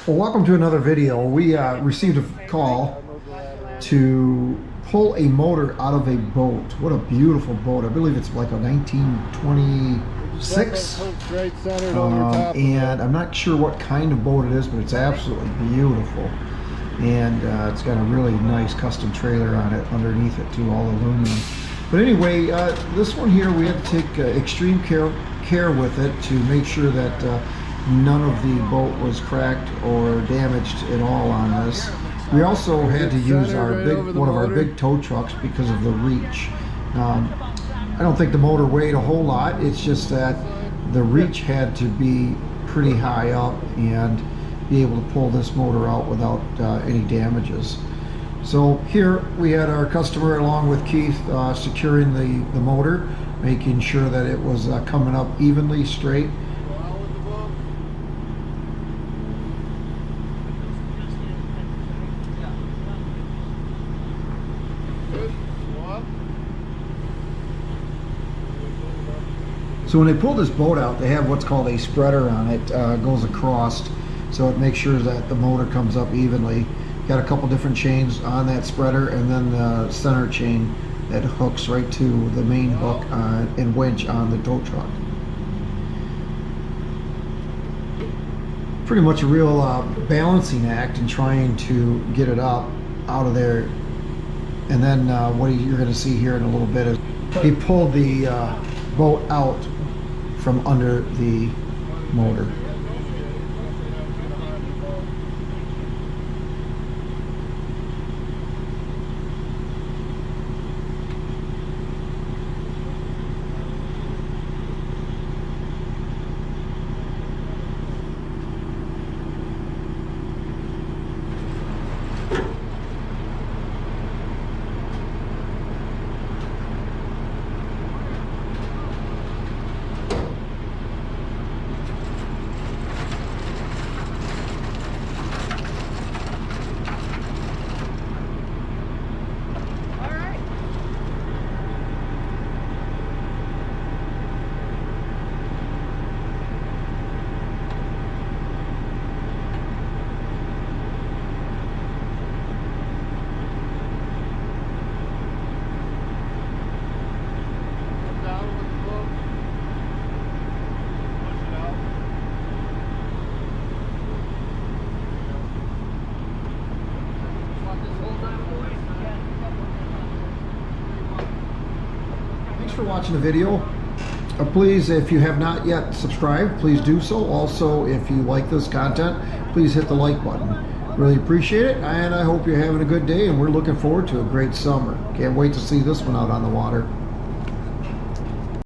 Well, welcome to another video. We received a call to pull a motor out of a boat. What a beautiful boat. I believe it's like a 1926. And I'm not sure what kind of boat it is, but it's absolutely beautiful. And it's got a really nice custom trailer on it, underneath it too, all aluminum. But anyway, this one here, we had to take extreme care with it to make sure that none of the boat was cracked or damaged at all on this. We also had to use one of our big tow trucks because of the reach. I don't think the motor weighed a whole lot. It's just that the reach had to be pretty high up and be able to pull this motor out without any damages. So here we had our customer along with Keith securing the motor, making sure that it was coming up evenly straight. So when they pull this boat out, they have what's called a spreader on it, goes across, so it makes sure that the motor comes up evenly. Got a couple different chains on that spreader, and then the center chain that hooks right to the main hook and winch on the tow truck. Pretty much a real balancing act in trying to get it up out of there. And then what you're going to see here in a little bit is he pulled the boat out from under the motor. Thanks for watching the video. Please, if you have not yet subscribed, please do so. Also, if you like this content, please hit the like button. Really appreciate it, and I hope you're having a good day, and we're looking forward to a great summer. Can't wait to see this one out on the water.